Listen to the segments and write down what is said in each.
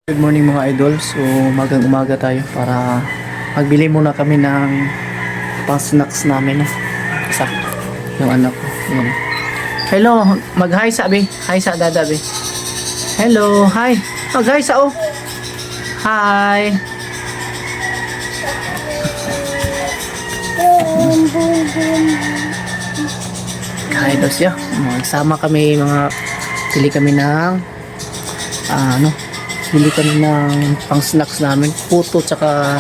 Good morning mga idol. So umagang umaga tayo para magbili muna kami ng pang snacks namin. Isa yung anak ko. Yan. Hello, mag-hi sa abi. Hi sa dada abi. Hello, hi. Mag-hi sa oh. Hi. Hi daw siya. Magsama kami mga pili kami ng bili kami ng pang snacks namin, puto tsaka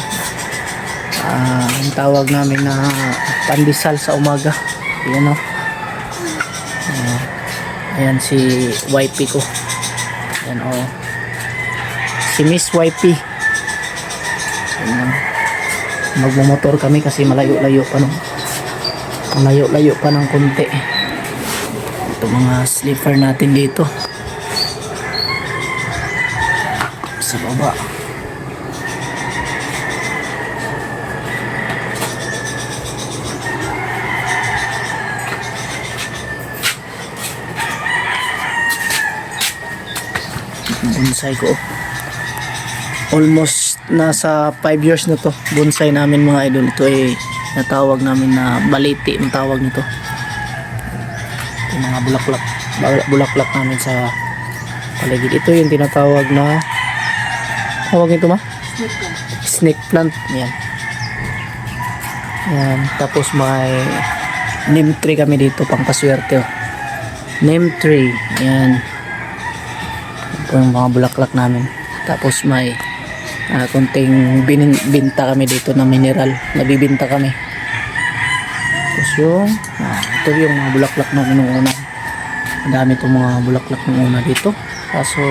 ang tawag namin na pandesal sa umaga. Ayan o. Ayan si YP ko. Ayan o. Si Miss YP. Ayan. Magmumotor kami kasi malayo-layo pa nung malayo-layo pa ng konti. Ito mga sleeper natin dito sa baba. Bonsai ko. Almost nasa 5 years na to. Bonsai namin mga idol. Ito ay natawag namin na baliti ang tawag nito. Ito mga bulaklak namin sa paligid. Ito yung tinatawag na tawag ito ma? Snake plant. Yan. Yan. Tapos may neem tree kami dito pang paswerte. Oh. Neem tree. Yan. Ito yung mga bulaklak namin. Tapos may konting binta kami dito na mineral. Nabibinta kami. Tapos yung ito yung mga bulaklak namin nung una. Madami itong mga bulaklak nung una dito. Kaso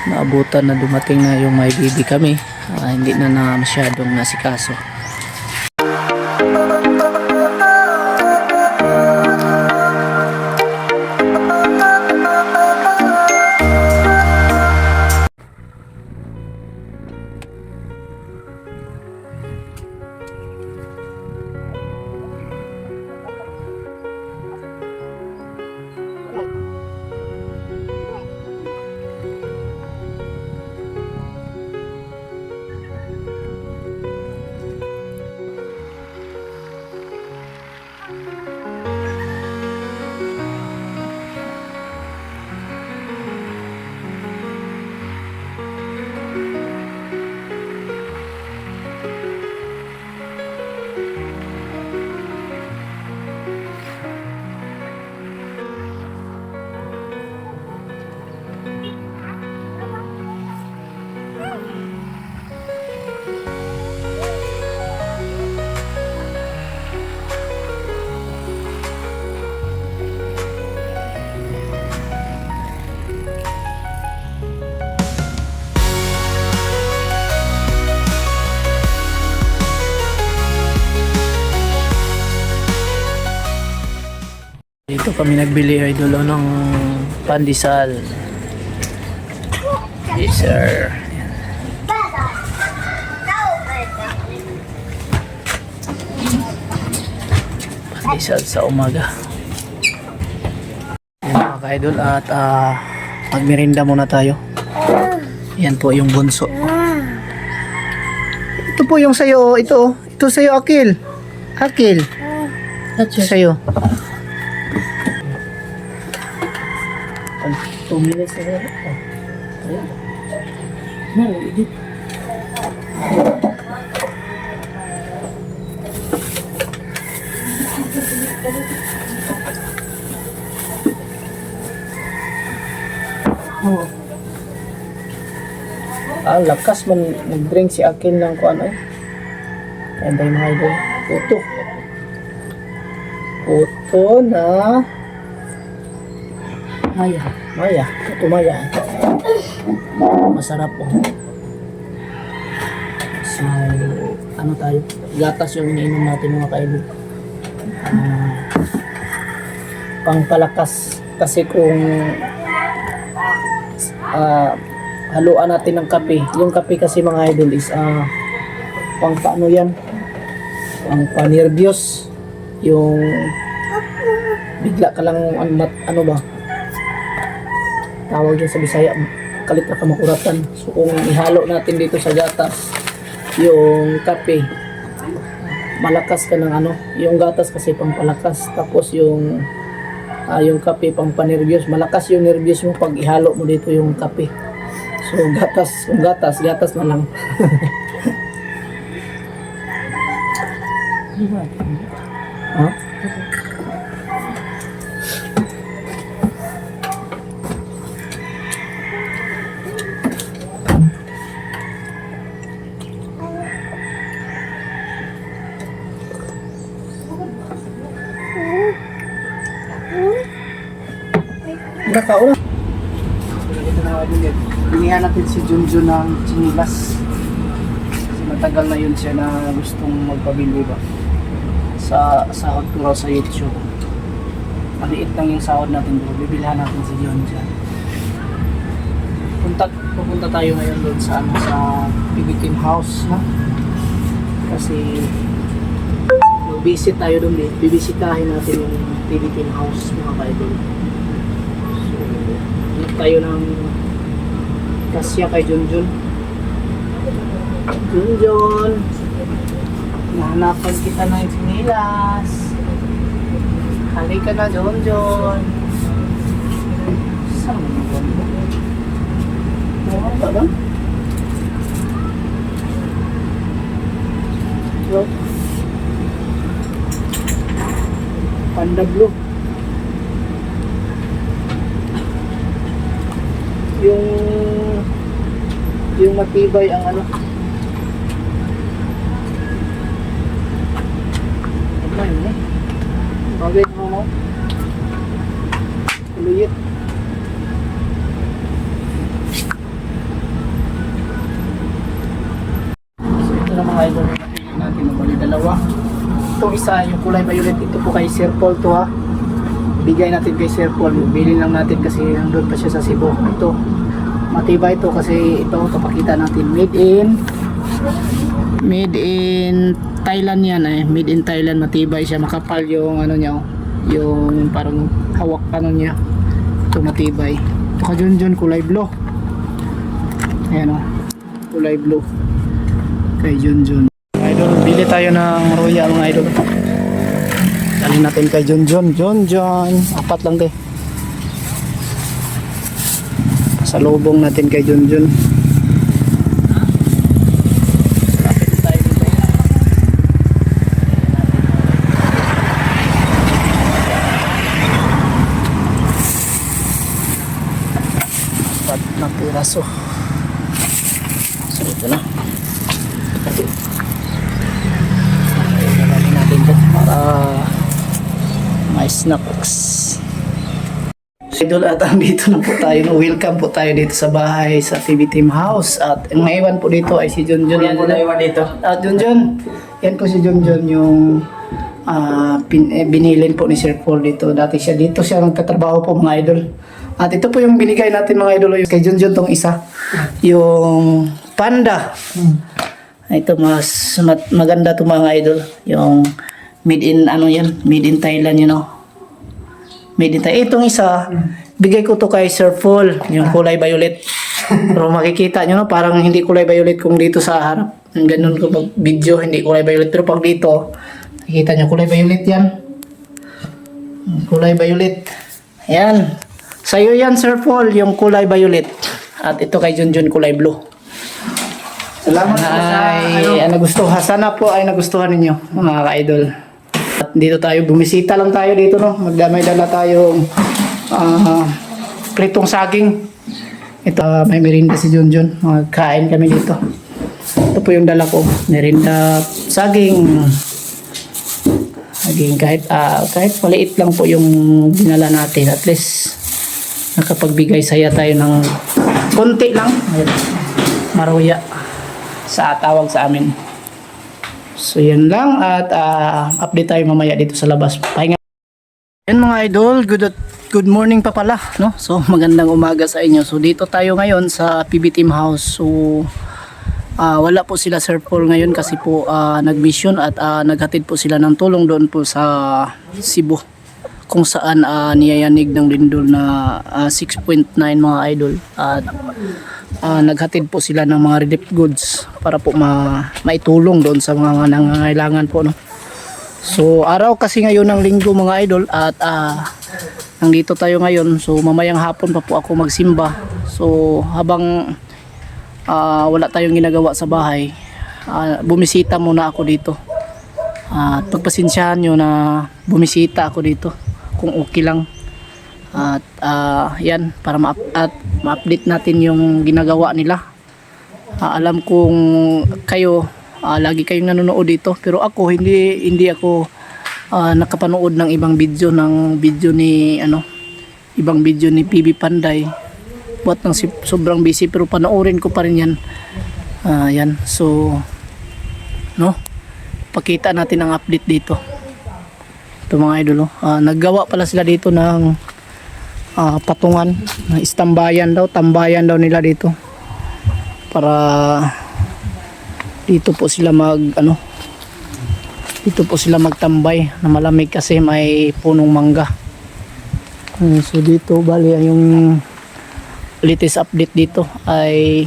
naabutan na dumating na yung may baby kami. Hindi na masyadong nasikaso. Dito kami nagbili idol ng pandesal. Yes sir. Pandesal sa umaga. Yan mga ka-idol at magmerinda muna tayo. Yan po yung bunso. Ito po yung sayo. Ito sayo Akil. Akil. Ito sayo. 2 minutes na rin. Edit. Lakas man nag-drink si Akil ng kuan ay. Ayan tayo mga idol. Puto na Maya. Ito Maya. Masarap po. So, ano tayo? Gatas yung iniinom natin mga kaibig. Pangpalakas. Kasi kung haluan natin ng kape. Yung kape kasi mga idol is pang paano yan? Pang panervyos. Yung bigla ka lang ano ba? Tawag yun sa Bisaya kalit na kamakuratan. So kung ihalo natin dito sa gatas yung kape, malakas ka ng ano, yung gatas kasi pampalakas, tapos yung kape pang panervyos, malakas yung nervyos mo pag ihalo mo dito yung kape. So gatas na lang. Huh? Nakaula. Ito na ulit. Binihan natin si Junjun ng chinilas. Kasi matagal na yun siya na gustong magpabili ba. Sa sahod ko raw sa YouTube. Maliit lang yung sahod natin bro. Bibilhan natin si Junjun. Pupunta tayo ngayon doon sa PB Team House, na? Kasi mag-visit tayo doon eh. Bibisitahin natin yung PB Team House, mga kaidol. Tayo ng kasya kay Junjun. Junjun, nahanapan kita ng sinilas. Halika na, Junjun. Saan mo ba? Ano ba ba? Panda blue. Yung matibay ang ano. Ano yun eh? Bagay mo. Kuluyit. So ito na mga idol natin. Bali dalawa. Itong isa yung kulay violet. Ito po kay Sir Paul to ha. Bigay natin kay Sir Paul. Bilhin lang natin kasi nandun pa siya sa Cebu. Ito. Matibay ito kasi ito papakita natin made in Thailand yan eh. Made in Thailand, matibay siya, makapal yung ano niya, yung parang hawak ano niya. Ito matibay. Ito ka Junjun, kulay blue. Ayan o, kulay blue kay Junjun. Idol, bili tayo ng royal mga idol. Dali natin kay Junjun. Apat lang de. Salubong natin kay Junjun. Lapit tayo dito. Apat na piraso. So ito na. Ilagay natin ito para may snacks. Idol, at andito na po tayo. No? Welcome po tayo dito sa bahay sa PB Team House. At ang naiwan po dito ay si Junjun. Yan po naiwan dito. At Junjun, yan po si Junjun yung binilin po ni Sir Paul dito. Dati dito siya nagtatrabaho po mga idol. At ito po yung binigay natin mga idol. Kay Junjun tong isa. Yung panda. Ito maganda to mga idol. Yung made in ano yan, made in Thailand, you know. Made in Thailand. Itong isa, bigay ko to kay Sir Paul, yung kulay violet. Pero makikita nyo, no, parang hindi kulay violet kung dito sa harap. Ganun ko pag video, hindi kulay violet. Pero pag dito, nakikita nyo, kulay violet yan. Kulay violet. Ayan. Sa'yo yan, Sir Paul, yung kulay violet. At ito kay Junjun, kulay blue. Salamat po sa nagustuhan. Sana po ay nagustuhan ninyo, mga ka-idol. At dito tayo, bumisita lang tayo dito, no? May dala tayong pritong saging. Ito, may merinda si Junjun. Magkain kami dito. Ito po yung dala ko. Merinda saging. Saging kahit maliit lang po yung dinala natin. At least, nakapagbigay saya tayo ng konti lang. Maruya sa tawag sa amin. So yan lang at update tayo mamaya dito sa labas. Pahinga. Yan mga idol, good morning pa pala, no? So magandang umaga sa inyo. So dito tayo ngayon sa PB Team House. So wala po sila Sir Paul ngayon kasi po nag-mission at naghatid po sila ng tulong doon po sa Cebu. kung saan niyayanig ng lindol na 6.9 mga idol, at naghatid po sila ng mga relief goods para po maitulong doon sa mga nangangailangan po, no. So araw kasi ngayon ng linggo mga idol, at nandito tayo ngayon. So mamayang hapon pa po ako magsimba. So habang wala tayong ginagawa sa bahay, bumisita muna ako dito. At pagpasensyahan nyo na bumisita ako dito kung okay lang. At yan, para ma-update natin yung ginagawa nila. Alam kong kayo lagi kayong nanonood dito, pero ako hindi ako nakapanood ng ibang video ni ibang video ni PB Panday. Buat ng sobrang busy, pero panoorin ko pa rin yan. Yan, so no, pakita natin ang update dito. Ito mga idol, naggawa pala sila dito ng patungan, tambayan daw nila dito, para dito po sila magtambay na malamig kasi may punong mangga. So dito bali yung latest update dito ay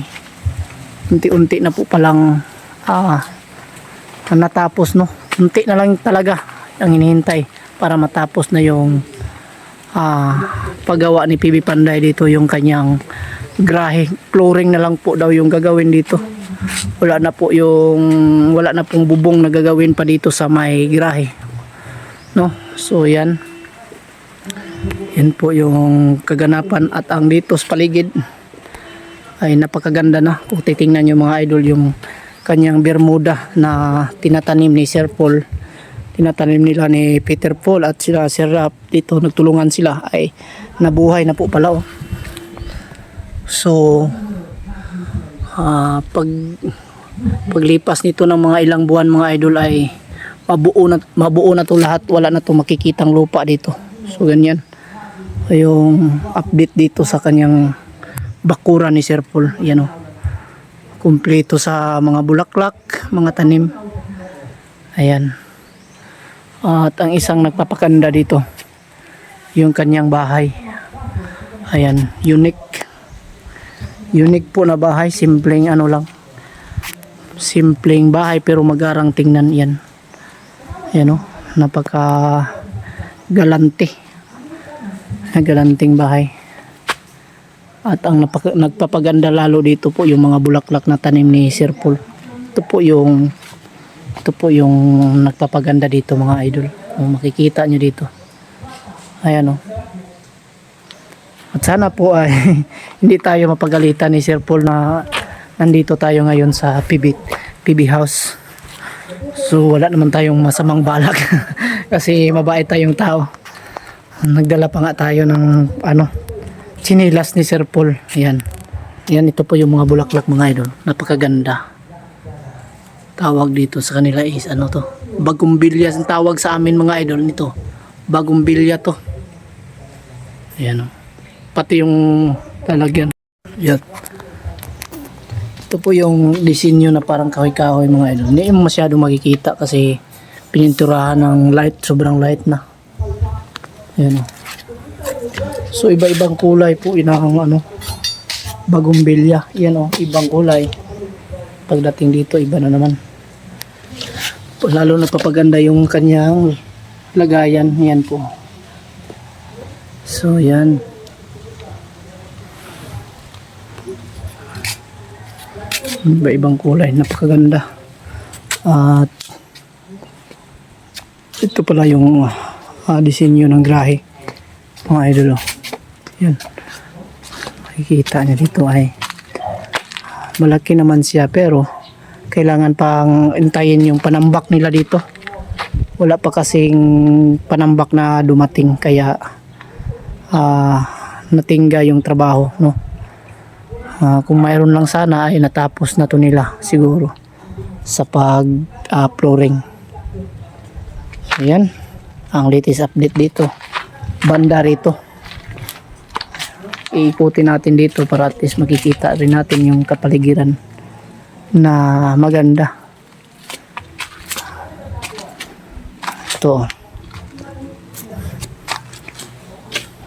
unti-unti na po palang natapos, no. Unti na lang talaga ang hinihintay para matapos na yung paggawa ni PB Panday dito, yung kanyang grahe. Flooring na lang po daw yung gagawin dito. Wala na pong bubong na gagawin pa dito sa may grahe, no. So yan po yung kaganapan, at ang dito sa paligid ay napakaganda na. Kung titingnan nyo mga idol, yung kanyang bermuda na tinatanim ni Sir Paul, tinatanim nila ni Peter Paul at sila Sir Rap, dito nagtulungan sila, ay nabuhay na po pala, oh. So paglipas nito ng mga ilang buwan mga idol ay mabuo na to lahat. Wala na to makikitang lupa dito. So ganyan yung update dito sa kanyang bakuran ni Sir Paul. Yan, oh, kumpleto sa mga bulaklak, mga tanim. Ayan. At ang isang nagpapakanda dito, yung kanyang bahay. Ayan, unique po na bahay. Simpleng simpleng bahay pero magarang tingnan. Yan, ayan, oh, napaka galanting bahay. At ang nagpapaganda lalo dito po yung mga bulaklak na tanim ni Sir Paul. Ito po yung nagpapaganda dito mga idol, kung makikita nyo dito. Ayan, oh. At sana po ay hindi tayo mapagalitan ni Sir Paul na nandito tayo ngayon sa PB House. So wala naman tayong masamang balak kasi mabait tayong tao. Nagdala pa nga tayo ng chinilas ni Sir Paul. Ayan, ito po yung mga bulaklak mga idol. Napakaganda. Tawag dito sa kanila is bagumbilya ang tawag sa amin mga idol nito. Bagumbilya to. Ayan, oh. Pati yung talagyan. Yan. Ito po yung disenyo na parang kahoy-kahoy mga idol. Hindi mo masyado makikita kasi pininturahan ng light, sobrang light na. Ayan, oh. So iba-ibang kulay po inang bagumbilya. Yan, oh, ibang kulay. Pagdating dito iba na naman. Lalo napapaganda yung kanyang lagayan. Yan po. So yan. Iba-ibang kulay, napakaganda. At ito pala yung disenyo ng grahe mga idol, oh. Yan, makikita nyo dito ay malaki naman siya, pero kailangan pang intayin yung panambak nila dito. Wala pa kasing panambak na dumating, kaya natingga yung trabaho, no. Kung mayroon lang sana ay natapos na to nila siguro sa pag flooring. So yan ang latest update dito, banda rito. Iikutin natin dito para at least makikita rin natin yung kapaligiran na maganda. Ito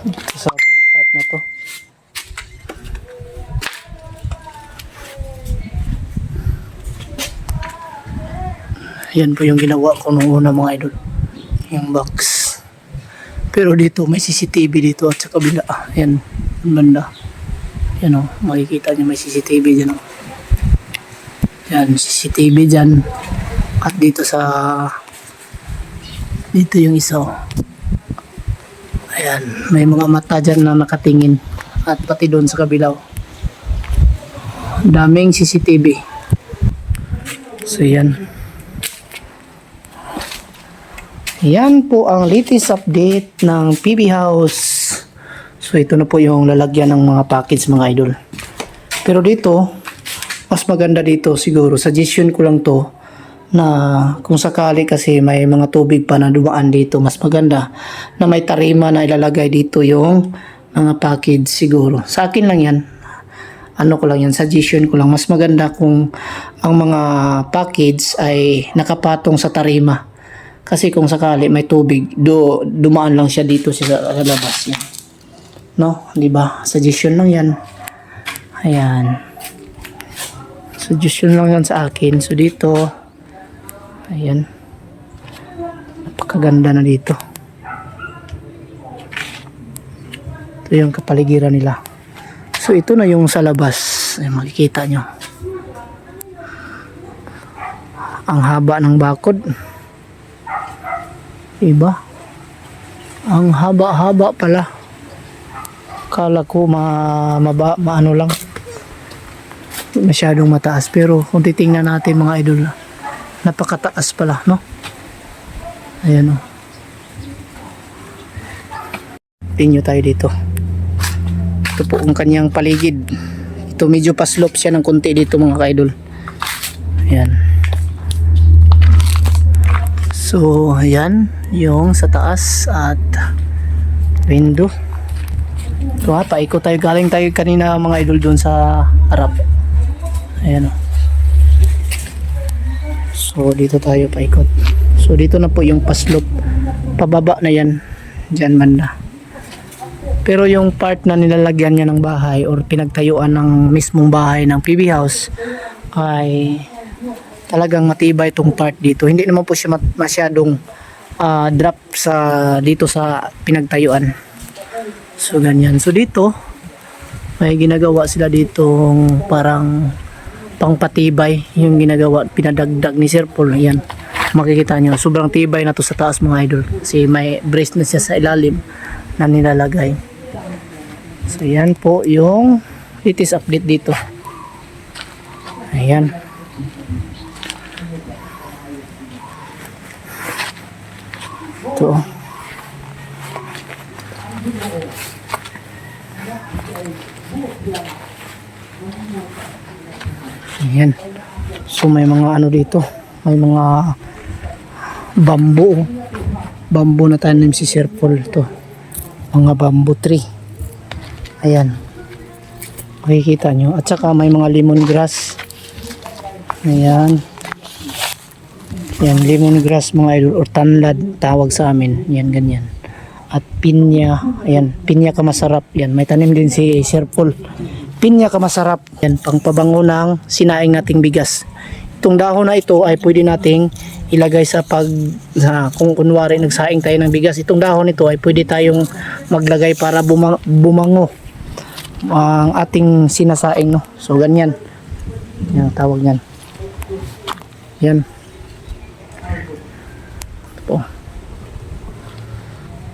Dito sa part na to. Yan po yung ginawa ko nung una mga idol. Yung box. Pero dito may CCTV dito at sa kabila. Yan. Ang banda. Yan o. Makikita nyo may CCTV dyan o. Yan. CCTV dyan. At dito sa dito yung isa o. Ayan. May mga mata dyan na nakatingin. At pati doon sa kabila o. Daming CCTV. So yan. Yan po ang latest update ng PB House. So ito na po yung lalagyan ng mga package mga idol. Pero dito, mas maganda dito siguro. Suggestion ko lang to na kung sakali kasi may mga tubig pa na dumaan dito, mas maganda na may tarima na ilalagay dito yung mga package siguro. Sa akin lang yan. Ano ko lang yan, suggestion ko lang. Mas maganda kung ang mga package ay nakapatong sa tarima. Kasi kung sakali may tubig, dumaan lang siya dito sa labas niya. No? Di ba? Suggestion lang yan. Ayan. Suggestion lang yan sa akin. So dito, ayan. Napakaganda na dito. Ito yung kapaligiran nila. So ito na yung sa labas. Ayan, makikita nyo. Ang haba ng bakod. Diba? Ang haba-haba pala. Kala ko maano lang. Masyadong mataas. Pero kung titingnan natin mga idol, napakataas pala, no? Ayan o. Tingnan tayo dito. Ito po ang kanyang paligid. Ito medyo pa-slope siya ng konti dito mga idol. Ayan. So, ayan, yung sa taas at window. So, paikot tayo. Galing tayo kanina mga idol doon sa harap. Ayan o. So, dito tayo paikot. So, dito na po yung pa-slope. Pababa na yan. Diyan banda. Pero yung part na nilalagyan niya ng bahay or pinagtayuan ng mismong bahay ng PB House ay talagang matibay itong part dito. Hindi naman po siya masyadong drop sa dito sa pinagtayuan. So ganyan. So dito may ginagawa sila ditong parang pangpatibay yung ginagawa, pinadagdag ni Sir Paul. Ayan. Makikita nyo, sobrang tibay na to sa taas mga idol. Kasi may brace na siya sa ilalim na nilalagay. So yan po yung latest update dito. Ayan. Ito. Ayan. So may mga ano dito. May mga bamboo. Bamboo na tanim si Sir Paul to. Mga bamboo tree. Ayan. Makikita nyo. At saka may mga lemongrass. Ayan. Yan, lemongrass mga idol or tanlad tawag sa amin. Yan, ganyan. At pinya. Ayan, pinya ka masarap. Yan, may tanim din si Sir Paul. Pinya ka masarap. Yan, pangpabango ng sinaing nating bigas. Itong dahon na ito ay pwede nating ilagay sa kung kunwari nagsaing tayo ng bigas. Itong dahon ito ay pwede tayong maglagay para bumango ang ating sinasaing, no? So, ganyan. Yan, tawag yan. Yan. Po.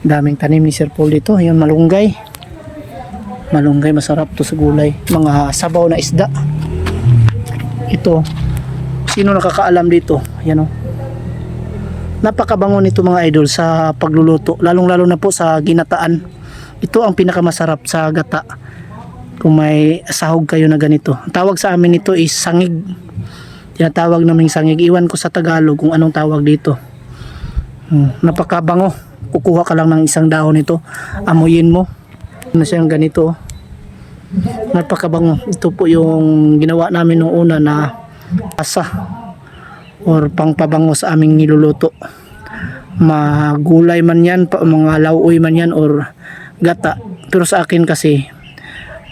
Daming tanim ni Sir Paul dito. Ayun, malunggay. Malunggay, masarap to sa gulay. Mga sabaw na isda. Ito. Sino nakakaalam dito? Ayan o. Napakabango nito mga idol sa pagluluto. Lalong-lalo na po sa ginataan. Ito ang pinakamasarap sa gata. Kung may sahog kayo na ganito. Ang tawag sa amin ito is sangig. Tinatawag namin sangig. Iwan ko sa Tagalog kung anong tawag dito. Napakabango. Kukuha ka lang ng isang dahon nito, amuyin mo na siyang ganito. Napakabango. Ito po yung ginawa namin noong una na asa or pangpabango sa aming niluluto. Magulay man yan, mga lauoy man yan or gata, Pero sa akin kasi,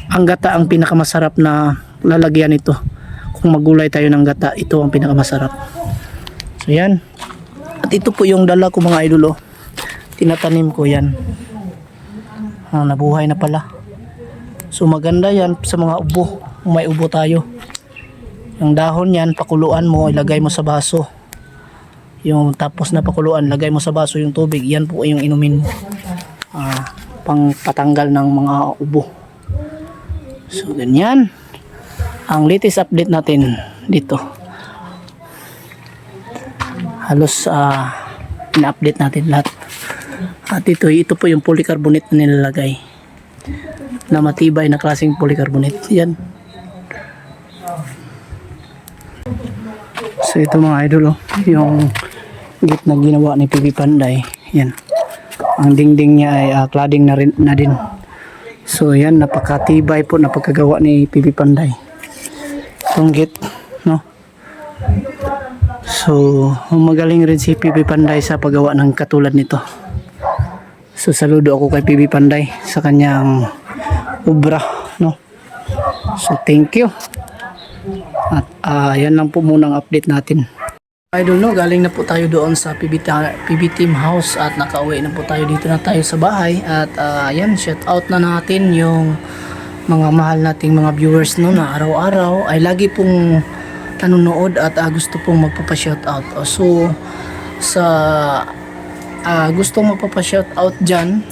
ang gata ang pinakamasarap na lalagyan ito. Kung magulay tayo ng gata, ito ang pinakamasarap. So yan. At ito po yung dala ko mga idol, oh. Tinatanim ko yan. Nabuhay na pala. So maganda yan sa mga ubo. Kung may ubo tayo. Yung dahon yan, pakuluan mo, ilagay mo sa baso. Yung tapos na pakuluan, lagay mo sa baso yung tubig. Yan po yung inumin mo. Pang patanggal ng mga ubo. So ganyan. Ang latest update natin dito. Halos ina-update natin lahat. At ito po yung polycarbonate na nilalagay. Na matibay na klaseng polycarbonate. Yan. So ito mga idol, oh, yung gate na ginawa ni PB Panday. Yan. Ang dingding niya ay cladding na din. So yan, napakatibay po na pagkagawa ni PB Panday. Itong gate, no? So magaling rin si PB Panday sa paggawa ng katulad nito. So saludo ako kay PB Panday sa kanyang obra, no? So thank you. At yan lang po muna ang update natin. Idol, no, galing na po tayo doon sa PB Team House at nakauwi na po tayo, dito na tayo sa bahay. At yan, shout out na natin yung mga mahal nating mga viewers, no, na araw-araw ay lagi pong nanonood at gusto pong magpapa-shout out. So sa gustong magpapa-shout out dyan,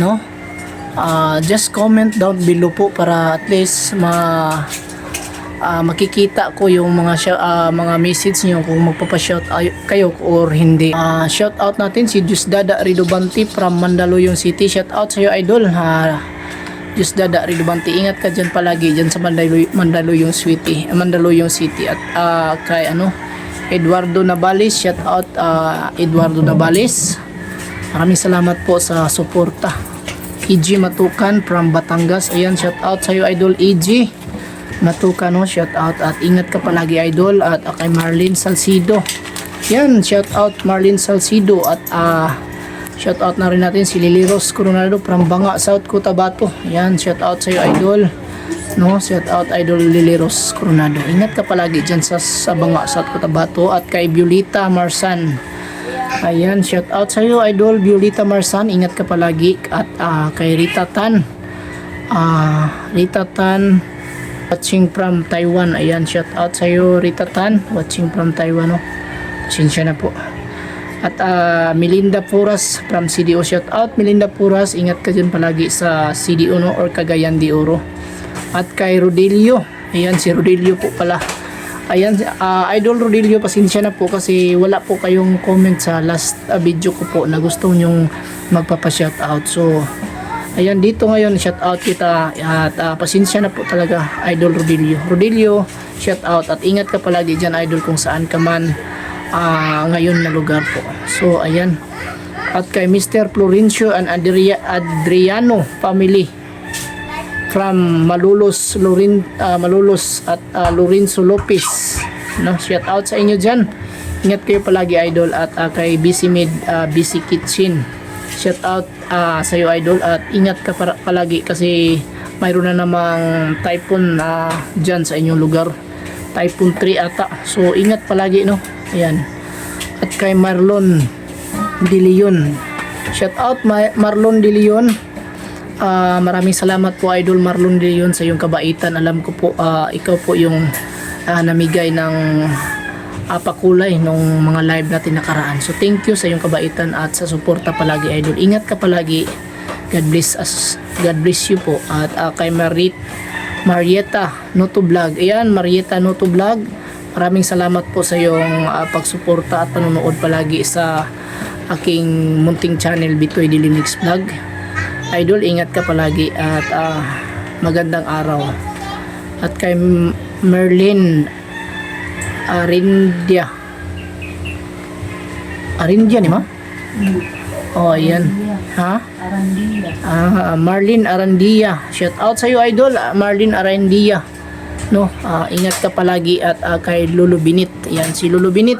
no, just comment down below po para at least makikita ko yung mga message niyo kung magpapa-shout kayo or hindi. Shout out natin si Diosdado Ridobanti from Mandaluyong City. Shout out sa iyo idol, Diosdado Ridobanti. Ingat ka diyan palagi diyan sa Mandaluyong City. At kay Eduardo Navales, shout out Eduardo Navales. Maraming salamat po sa suporta. EG Matukan from Batangas. Ayan, shout out sa iyo idol EG Matukan, no, shout out at ingat ka palagi idol. At kay Marlene Salcido, yan, shout out Marlene Salcido. At shout out na rin natin si Liliros Coronado from Banga, South Cotabato. Yan, shout out sa iyo idol, no, shout out idol Liliros Coronado. Ingat ka palagi dyan sa Banga, South Cotabato. At kay Violeta Marsan, ayan, shout out sa iyo idol Violeta Marsan, ingat ka palagi. At kay Rita Tan, watching from Taiwan. Ayan, shout out sa iyo Rita Tan, watching from Taiwan, no. Pasensya na po. At Melinda Puras from CDO, shout out Melinda Puras, ingat ka dyan palagi sa CDO, no, or Cagayan de Oro. At kay Rodelio, ayan, si Rodelio po pala. Ayan, idol Rodelio, pasensya na po kasi wala po kayong comment sa last video ko po na gusto nyong magpapa-shout out. So ayan, dito ngayon shout out kita. At pasensya na po talaga idol Rodelio, shout out at ingat ka palagi dyan idol kung saan ka man ngayon na lugar po. So ayan, at kay Mr. Florencio and Adriano family from Malolos at Lorenzo Lopez, no, shout out sa inyo dyan. Ingat kayo palagi idol. At kay BC Med, BC Kitchen, shout out sa iyo idol. At ingat ka palagi kasi mayroon na namang typhoon dyan sa inyong lugar, typhoon 3 ata. So ingat palagi, no. Ayan. At kay Marlon De Leon, shout out Marlon De Leon. Maraming salamat po idol Marlon De Leon sa iyong kabaitan. Alam ko po ikaw po yung namigay ng pakulay nung mga live natin nakaraan. So thank you sa iyong kabaitan at sa suporta palagi idol. Ingat ka palagi. God bless us. God bless you po. At kay Marieta Noto Vlog. Ayan, Marieta Noto Vlog. Maraming salamat po sa iyong pagsuporta at panonood palagi sa aking munting channel Bitoy Dilimix Vlog. Idol, ingat ka palagi at magandang araw. At kay Merlin Arindia ni ma? Oh, ayan. Ha? Marlin Arandia. Shout out sa iyo idol, Marlin Arandia. No, ingat ka palagi. At kay Lulu Binit. Ayan, si Lulu Binit.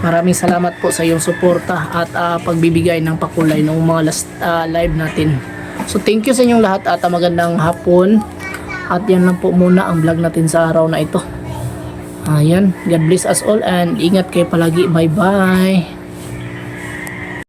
Maraming salamat po sa iyong suporta at pagbibigay ng pakulay ng mga last live natin. So thank you sa inyong lahat at magandang hapon. At yan lang po muna ang vlog natin sa araw na ito. Ayan, God bless us all and ingat kayo palagi. Bye bye.